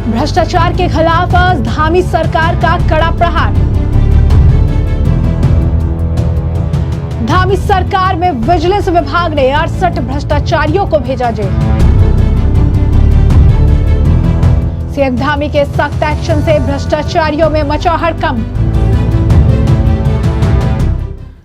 भ्रष्टाचार के खिलाफ धामी सरकार का कड़ा प्रहार। धामी सरकार में विजिलेंस विभाग ने 68 भ्रष्टाचारियों को भेजा जेल। सीएम धामी के सख्त एक्शन से भ्रष्टाचारियों में मचा हड़कंप।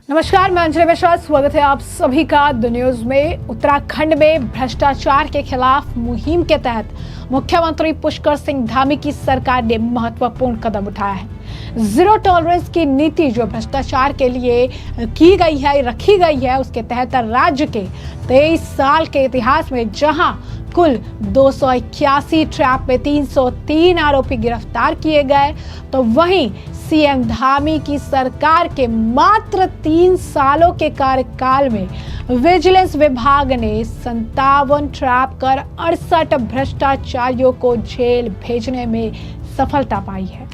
नमस्कार, मैं अंजलि मिश्रा, स्वागत है आप सभी का द न्यूज में। उत्तराखंड में भ्रष्टाचार के खिलाफ मुहिम के तहत मुख्यमंत्री पुष्कर सिंह धामी की सरकार ने महत्वपूर्ण कदम उठाया है। जीरो टॉलरेंस की नीति जो भ्रष्टाचार के लिए की गई है, रखी गई है, उसके तहत राज्य के 23 साल के इतिहास में जहां कुल 281 ट्रैप में 303 आरोपी गिरफ्तार किए गए, तो वहीं सीएम धामी की सरकार के मात्र 3 सालों के कार्यकाल में विजिलेंस विभाग ने 57 ट्रैप कर 68 भ्रष्टाचारियों को जेल भेजने में सफलता पाई है।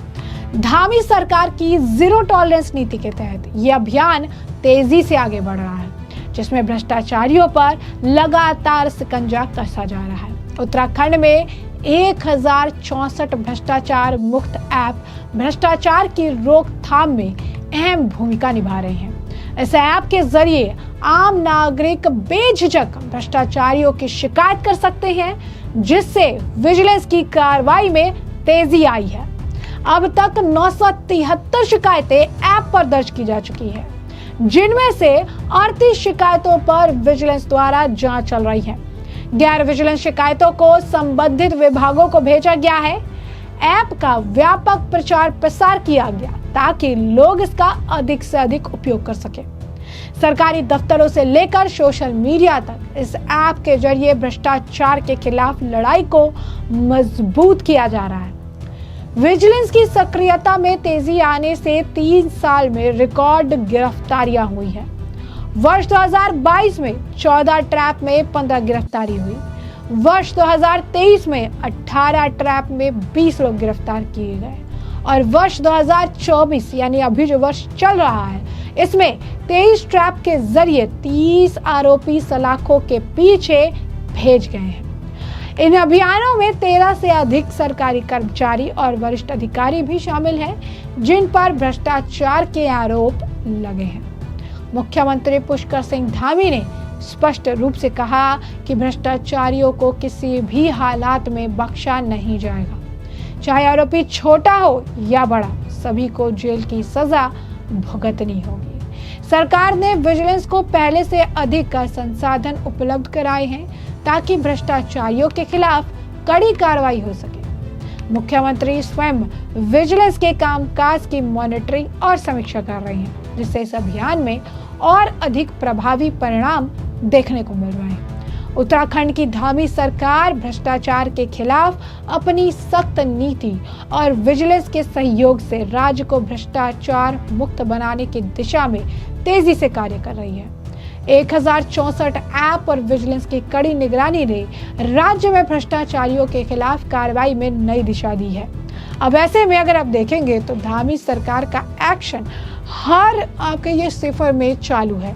धामी सरकार की जीरो टॉलरेंस नीति के तहत यह अभियान तेजी से आगे बढ़ रहा है, जिसमें भ्रष्टाचारियों पर लगातार शिकंजा कसा जा रहा है। उत्तराखंड में 1064 भ्रष्टाचार मुक्त ऐप भ्रष्टाचार की रोकथाम में अहम भूमिका निभा रहे हैं। इस ऐप के जरिए आम नागरिक बेझिझक भ्रष्टाचारियों की शिकायत कर सकते हैं, जिससे विजिलेंस की कार्रवाई में तेजी आई है। अब तक 973 शिकायतें ऐप पर दर्ज की जा चुकी है, जिनमें से 38 शिकायतों पर विजिलेंस द्वारा जांच चल रही है। गैर विजिलेंस शिकायतों को संबंधित विभागों को भेजा गया है। ऐप का व्यापक प्रचार प्रसार किया गया ताकि लोग इसका अधिक से अधिक उपयोग कर सके। सरकारी दफ्तरों से लेकर सोशल मीडिया तक इस ऐप के जरिए भ्रष्टाचार के खिलाफ लड़ाई को मजबूत किया जा रहा है। विजिलेंस की सक्रियता में तेजी आने से 3 साल में रिकॉर्ड गिरफ्तारियां हुई हैं। वर्ष 2022 में 14 ट्रैप में 15 गिरफ्तारी हुई। वर्ष 2023 में 18 ट्रैप में 20 लोग गिरफ्तार किए गए और वर्ष 2024 यानी अभी जो वर्ष चल रहा है, इसमें 23 ट्रैप के जरिए 30 आरोपी सलाखों के पीछे भेज गए हैं। इन अभियानों में 13 से अधिक सरकारी कर्मचारी और वरिष्ठ अधिकारी भी शामिल हैं, जिन पर भ्रष्टाचार के आरोप लगे हैं। मुख्यमंत्री पुष्कर सिंह धामी ने स्पष्ट रूप से कहा कि भ्रष्टाचारियों को किसी भी हालात में बख्शा नहीं जाएगा, चाहे आरोपी छोटा हो या बड़ा, सभी को जेल की सजा भुगतनी होगी। सरकार ने विजिलेंस को पहले से अधिक संसाधन उपलब्ध कराए हैं ताकि भ्रष्टाचारियों के खिलाफ कड़ी कार्रवाई हो सके। मुख्यमंत्री स्वयं विजिलेंस के कामकाज की मॉनिटरिंग और समीक्षा कर रहे हैं, जिससे इस अभियान में और अधिक प्रभावी परिणाम देखने को मिल रहे हैं। उत्तराखंड की धामी सरकार भ्रष्टाचार के खिलाफ अपनी सख्त नीति और विजिलेंस के सहयोग से राज्य को भ्रष्टाचार मुक्त बनाने की दिशा में तेजी से कार्य कर रही है। 1064 ऐप और विजिलेंस की कड़ी निगरानी ने राज्य में भ्रष्टाचारियों के खिलाफ कार्रवाई में नई दिशा दी है। अब ऐसे में अगर आप देखेंगे तो धामी सरकार का एक्शन हर आपके ये सिफर में चालू है,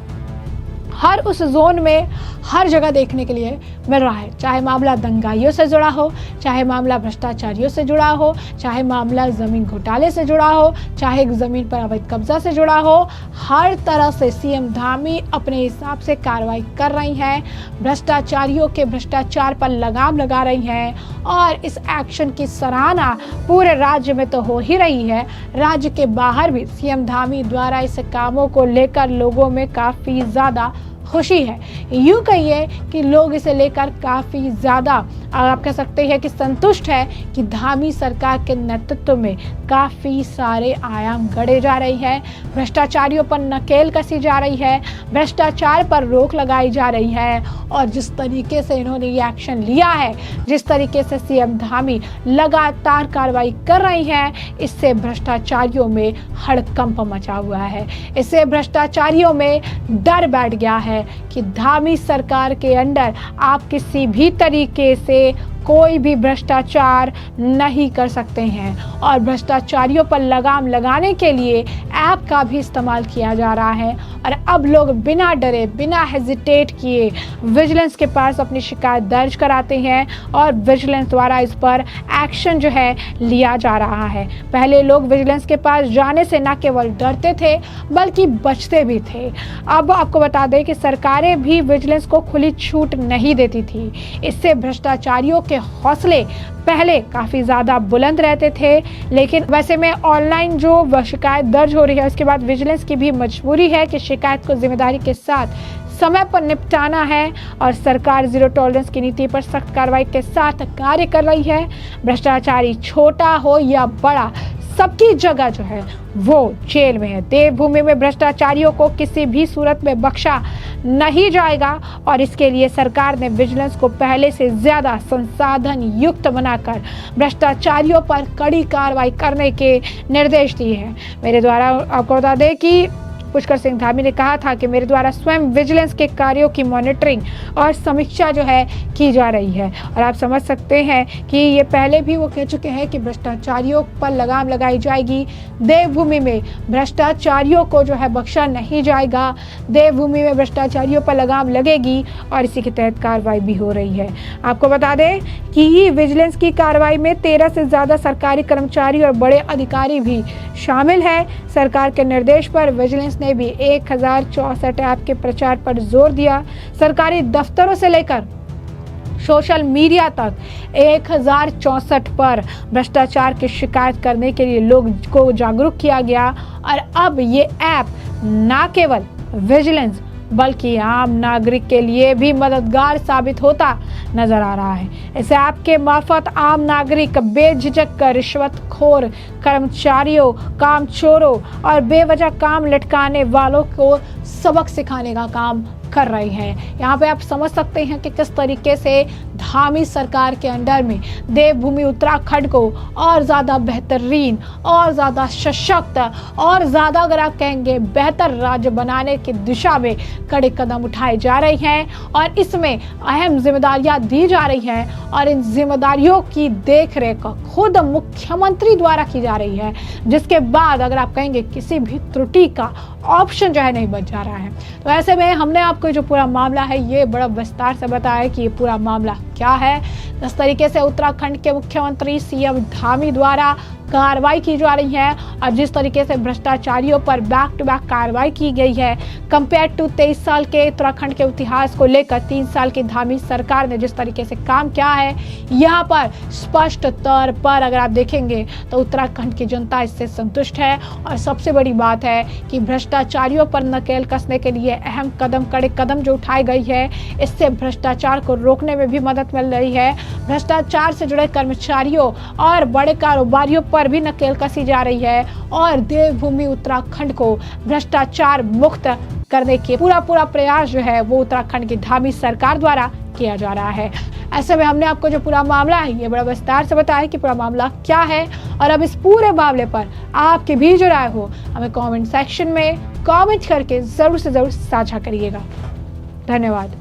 हर उस जोन में हर जगह देखने के लिए मिल रहा है। चाहे मामला दंगाइयों से जुड़ा हो, चाहे मामला भ्रष्टाचारियों से जुड़ा हो, चाहे मामला जमीन घोटाले से जुड़ा हो, चाहे जमीन पर अवैध कब्जा से जुड़ा हो, हर तरह से सीएम धामी अपने हिसाब से कार्रवाई कर रही हैं। भ्रष्टाचारियों के भ्रष्टाचार पर लगाम लगा रही हैं और इस एक्शन की सराहना पूरे राज्य में तो हो ही रही है, राज्य के बाहर भी सीएम धामी द्वारा इस कामों को लेकर लोगों में काफी ज्यादा खुशी है। यूं कहिए कि लोग इसे लेकर काफी ज्यादा आप कह सकते हैं कि संतुष्ट है कि धामी सरकार के नेतृत्व में काफी सारे आयाम गढ़े जा रही है, भ्रष्टाचारियों पर नकेल कसी जा रही है, भ्रष्टाचार पर रोक लगाई जा रही है। और जिस तरीके से इन्होंने ये एक्शन लिया है, जिस तरीके से सीएम धामी लगातार कार्रवाई कर रही हैं, इससे भ्रष्टाचारियों में हड़कंप मचा हुआ है। इससे भ्रष्टाचारियों में डर बैठ गया है कि धामी सरकार के अंडर आप किसी भी तरीके से कोई भी भ्रष्टाचार नहीं कर सकते हैं और भ्रष्टाचारियों पर लगाम लगाने के लिए ऐप का भी इस्तेमाल किया जा रहा है। और अब लोग बिना डरे, बिना हेजिटेट किए विजिलेंस के पास अपनी शिकायत दर्ज कराते हैं और विजिलेंस द्वारा इस पर एक्शन जो है लिया जा रहा है। पहले लोग विजिलेंस के पास जाने से न केवल डरते थे बल्कि बचते भी थे। अब आपको बता दें कि सरकारें भी विजिलेंस को खुली छूट नहीं देती थी। इससे भ्रष्टाचारियों के हौसले पहले काफ़ी ज़्यादा बुलंद रहते थे, लेकिन वैसे में ऑनलाइन जो शिकायत दर्ज हो रही है उसके बाद विजिलेंस की भी मजबूरी है कि शिकायत को जिम्मेदारी के साथ समय पर निपटाना है और सरकार जीरो टॉलरेंस की नीति पर सख्त कार्रवाई के साथ कार्य कर रही है। भ्रष्टाचारी छोटा हो या बड़ा, सबकी जगह जो है वो जेल में है। देवभूमि में भ्रष्टाचारियों को किसी भी सूरत में बख्शा नहीं जाएगा और इसके लिए सरकार ने विजिलेंस को पहले से ज्यादा संसाधन युक्त बनाकर भ्रष्टाचारियों पर कड़ी कार्रवाई करने के निर्देश दिए हैं। मेरे द्वारा आपको बता दें कि पुष्कर सिंह धामी ने कहा था कि मेरे द्वारा स्वयं विजिलेंस के कार्यों की मॉनिटरिंग और समीक्षा जो है की जा रही है। और आप समझ सकते हैं कि ये पहले भी वो कह चुके हैं कि भ्रष्टाचारियों पर लगाम लगाई जाएगी। देवभूमि में भ्रष्टाचारियों को जो है बख्शा नहीं जाएगा। देवभूमि में भ्रष्टाचारियों पर लगाम लगेगी और इसी के तहत कार्रवाई भी हो रही है। आपको बता दें कि विजिलेंस की कार्रवाई में 13 से ज़्यादा सरकारी कर्मचारी और बड़े अधिकारी भी शामिल हैं। सरकार के निर्देश पर विजिलेंस ने भी 1064 ऐप के प्रचार पर जोर दिया। सरकारी दफ्तरों से लेकर सोशल मीडिया तक 1064 पर भ्रष्टाचार की शिकायत करने के लिए लोग को जागरूक किया गया और अब ये ऐप न केवल विजिलेंस बल्कि आम नागरिक के लिए भी मददगार साबित होता नजर आ रहा है। इस ऐप के मार्फत आम नागरिक बेझिझक कर रिश्वतखोर कर्मचारियों, कामचोरों और बेवजह काम लटकाने वालों को सबक सिखाने का काम कर रहे हैं। यहाँ पे आप समझ सकते हैं कि किस तरीके से धामी सरकार के अंडर में देवभूमि उत्तराखंड को और ज़्यादा बेहतरीन और ज़्यादा सशक्त और ज़्यादा अगर आप कहेंगे बेहतर राज्य बनाने की दिशा में कड़े कदम उठाए जा रहे हैं और इसमें अहम जिम्मेदारियां दी जा रही हैं और इन जिम्मेदारियों की देखरेख खुद मुख्यमंत्री द्वारा की जा रही है, जिसके बाद अगर आप कहेंगे किसी भी त्रुटि का ऑप्शन जो है नहीं बच जा रहा है। तो ऐसे में हमने आपको जो पूरा मामला है ये बड़ा विस्तार से बताया कि ये पूरा मामला क्या है। इस तरीके से उत्तराखंड के मुख्यमंत्री सीएम धामी द्वारा कार्रवाई की जा रही है और जिस तरीके से भ्रष्टाचारियों पर बैक टू बैक कार्रवाई की गई है कंपेयर टू 23 साल के उत्तराखंड के इतिहास को लेकर 3 साल की धामी सरकार ने जिस तरीके से काम किया है, यहाँ पर स्पष्ट तौर पर अगर आप देखेंगे तो उत्तराखंड की जनता इससे संतुष्ट है। और सबसे बड़ी बात है कि भ्रष्टाचारियों पर नकेल कसने के लिए अहम कड़े कदम जो उठाए गई है, इससे भ्रष्टाचार को रोकने में भी मदद मिल रही है। भ्रष्टाचार से जुड़े कर्मचारियों और बड़े कारोबारियों पर भी नकेल कसी जा रही है और देवभूमि उत्तराखंड को भ्रष्टाचार मुक्त करने के पूरा प्रयास जो है वो उत्तराखंड की धामी सरकार द्वारा किया जा रहा है। ऐसे में हमने आपको जो पूरा मामला है ये बड़ा विस्तार से बताया कि पूरा मामला क्या है और अब इस पूरे मामले पर आपकी भी जो राय हो हमें कमेंट सेक्शन में कमेंट करके जरूर से जरूर साझा करिएगा। धन्यवाद।